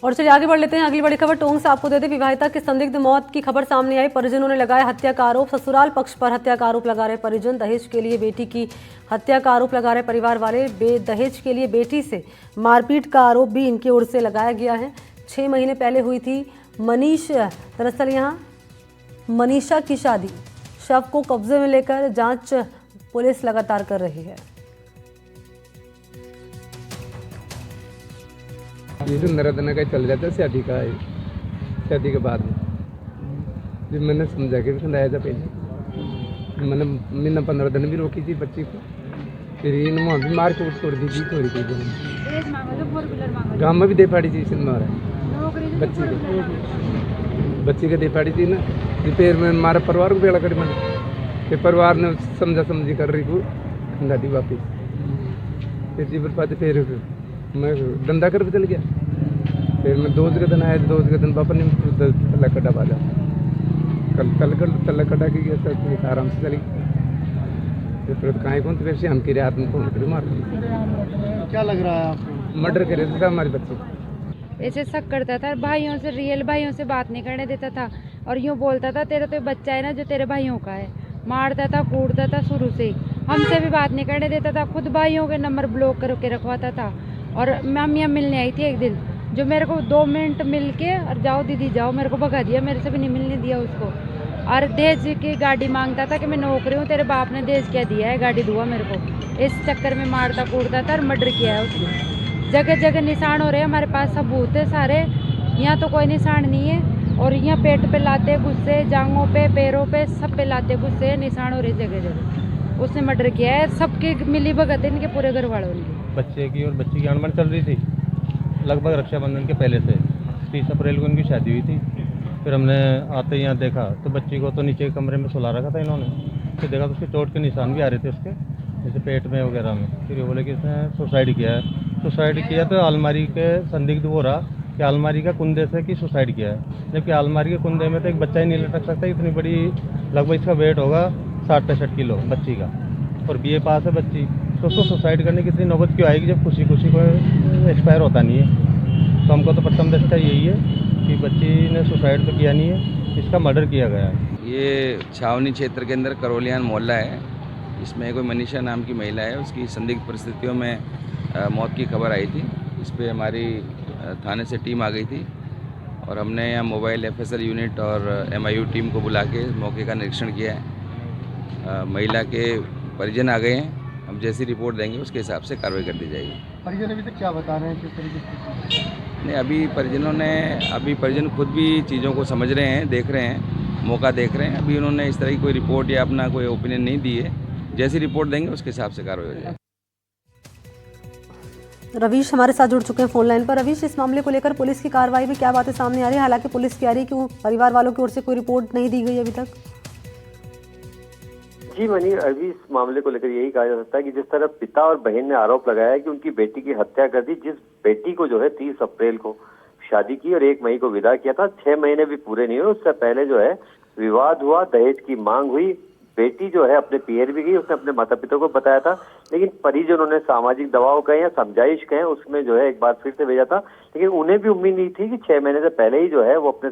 और चलिए आगे बढ़ लेते हैं। अगली बड़ी खबर टोंक से आपको देते। विवाहिता की संदिग्ध मौत की खबर सामने आई। परिजनों ने लगाया हत्या का आरोप। ससुराल पक्ष पर हत्या का आरोप लगा रहे परिजन। दहेज के लिए बेटी की हत्या का आरोप लगा रहे परिवार वाले। दहेज के लिए बेटी से मारपीट का आरोप भी इनकी ओर से लगाया गया है। 6 महीने पहले हुई थी दरअसल यहाँ मनीषा की शादी। शव को कब्जे में लेकर जांच पुलिस लगातार कर रही है। ये 15 दिन का चल जाता है शादी का। शादी के बाद जब मैंने समझा के भी खिलाया था पहले, मैंने महीना 15 दिन भी रोकी थी बच्ची को। फिर इन वहाँ भी मार के तोड़ दी थी। गाँव में भी दे पाड़ी थी बच्ची के दे पाड़ी थी ना। फिर मैं हमारे परिवार को बेड़ा कर मैंने फिर परिवार ने समझा समझी कर रही को खिला दी वापिस। फिर जी बर्बाद फिर मैं धंधा कर चल गया। फिर मैं 2 के दिन आया। 2 के दिन पापा ने तल्ला कटा बाजा तल्ला कटा के गया आराम से चली। फिर कहीं कौन फिर से हम की रात में फोन कर मार क्या लग रहा है आपको? मर्डर करे था हमारे बच्चे। ऐसे शक करता था, भाइयों से रियल भाइयों से बात नहीं करने देता था और यूँ बोलता था तेरा तो बच्चा है ना जो तेरे भाइयों का है। मारता था कूटता था शुरू से। हमसे भी बात नहीं करने देता था। खुद भाइयों के नंबर ब्लॉक करके रखवाता था। और मैं यहाँ मिलने आई थी एक दिन, जो मेरे को 2 मिनट मिल के और जाओ दीदी जाओ, मेरे को भगा दिया। मेरे से भी नहीं मिलने दिया उसको। और दहेज की गाड़ी मांगता था कि मैं नौकरी हूँ, तेरे बाप ने दहेज क्या दिया है, गाड़ी दूंगा मेरे को। इस चक्कर में मारता कूटता था और मर्डर किया है उसने। जगह जगह निशान हो रहे हैं, हमारे पास सबूत है सारे। यहाँ तो कोई निशान नहीं है। और यहाँ पेट पे लाते गुस्से, जांघों पे, पैरों पे, सब पे लाते गुस्से, निशान हो रहे जगह जगह। उसने मर्डर किया है। सबके मिली भगत है इनके पूरे घर वालों की। बच्चे की और बच्ची की अनबन चल रही थी लगभग रक्षाबंधन के पहले से। 30 अप्रैल को उनकी शादी हुई थी। फिर हमने आते ही यहाँ देखा तो बच्ची को तो नीचे के कमरे में सुला रखा था इन्होंने। फिर देखा तो उसके चोट के निशान भी आ रहे थे उसके, जैसे पेट में वगैरह में। फिर ये बोले कि इसने सुसाइड किया है। सुसाइड किया तो अलमारी के संदिग्ध वो रहा कि अलमारी का कुंदे से कि सुसाइड किया है। जबकि अलमारी के कुंदे में तो एक बच्चा ही नहीं लटक सकता। इतनी बड़ी लगभग इसका वेट होगा 60-65 किलो बच्ची का, और बीए पास है बच्ची। तो उसको सुसाइड करने की इतनी नौबत क्यों आएगी जब खुशी खुशी को एक्सपायर होता नहीं है। तो हमको तो प्रथम दृष्टया यही है कि बच्ची ने सुसाइड तो किया नहीं है, इसका मर्डर किया गया है। ये छावनी क्षेत्र के अंदर करोलियान मोहल्ला है। इसमें कोई मनीषा नाम की महिला है, उसकी संदिग्ध परिस्थितियों में मौत की खबर आई थी। इस पर हमारी थाने से टीम आ गई थी और हमने यहाँ मोबाइल FSL यूनिट और MIU टीम को बुला के मौके का निरीक्षण किया है। महिला के परिजन आ गए हैं। हम जैसी रिपोर्ट देंगे उसके हिसाब से कार्रवाई कर दी जाएगी। परिजन अभी तक क्या बता रहे हैं, किस तरीके से? नहीं, अभी परिजन खुद भी चीज़ों को समझ रहे हैं, देख रहे हैं, मौका देख रहे हैं। अभी उन्होंने इस तरह की कोई रिपोर्ट या अपना कोई ओपिनियन नहीं दी है। जैसी रिपोर्ट देंगे उसके हिसाब से कार्रवाई हो जाएगी। रवीश हमारे साथ जुड़ चुके हैं फोन लाइन पर। रवीश, इस मामले को लेकर पुलिस की कार्रवाई में क्या बातें सामने आ रही है? हालांकि पुलिस कह रही है कि परिवार वालों की ओर से कोई रिपोर्ट नहीं दी गई अभी तक। जी मनी, अभी इस मामले को लेकर यही कहा जा सकता है कि जिस तरह पिता और बहन ने आरोप लगाया है कि उनकी बेटी की हत्या कर दी, जिस बेटी को जो है 30 अप्रैल को शादी की और 1 मई को विदा किया था, 6 महीने भी पूरे नहीं हुए उससे पहले जो है विवाद हुआ, दहेज की मांग हुई। बेटी जो है अपने पियर भी गई, उसने अपने माता पिता को बताया था, लेकिन परिजनों ने सामाजिक दबाव कहे या समझाइश कहे उसमें जो है एक बार फिर से भेजा था। लेकिन उन्हें भी उम्मीद नहीं थी कि 6 महीने से पहले ही जो है वो अपने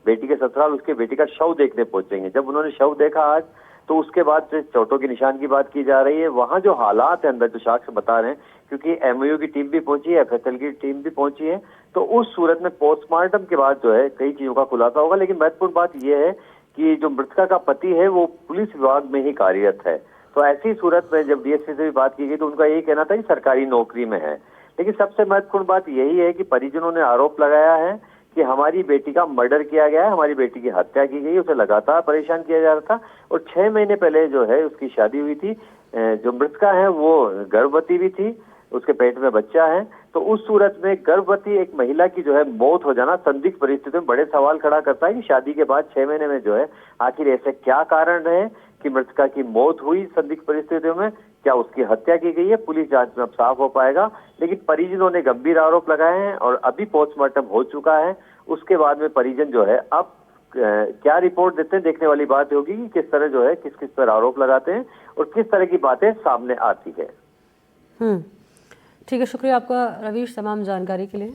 बेटी के ससुराल उसके बेटी का शव देखने पहुंचेंगे। जब उन्होंने शव देखा आज, तो उसके बाद से चोटों के निशान की बात की जा रही है। वहां जो हालात है अंदर, जो साक्ष्य बता रहे हैं, क्योंकि MIU की टीम भी पहुंची है, FSL की टीम भी पहुंची है, तो उस सूरत में पोस्टमार्टम के बाद जो है कई चीजों का खुलासा होगा। लेकिन महत्वपूर्ण बात यह है कि जो मृतका का पति है वो पुलिस विभाग में ही कार्यरत है। तो ऐसी सूरत में जब DSP से भी बात की गई तो उनका यही कहना था कि सरकारी नौकरी में है। लेकिन सबसे महत्वपूर्ण बात यही है कि परिजनों ने आरोप लगाया है कि हमारी बेटी का मर्डर किया गया है, हमारी बेटी की हत्या की गई, उसे लगातार परेशान किया जा रहा था। और 6 महीने पहले जो है उसकी शादी हुई थी। जो मृतका है वो गर्भवती भी थी, उसके पेट में बच्चा है। तो उस सूरत में गर्भवती एक महिला की जो है मौत हो जाना संदिग्ध परिस्थितियों में बड़े सवाल खड़ा करता है कि शादी के बाद 6 महीने में जो है आखिर ऐसे क्या कारण रहे कि मृतका की मौत हुई संदिग्ध परिस्थितियों में, क्या उसकी हत्या की गई है? पुलिस जांच में अब साफ हो पाएगा। लेकिन परिजनों ने गंभीर आरोप लगाए हैं और अभी पोस्टमार्टम हो चुका है। उसके बाद में परिजन जो है अब क्या रिपोर्ट देते हैं, देखने वाली बात होगी कि किस तरह जो है किस किस पर आरोप लगाते हैं और किस तरह की बातें सामने आती है। ठीक है, शुक्रिया आपका रवीश तमाम जानकारी के लिए।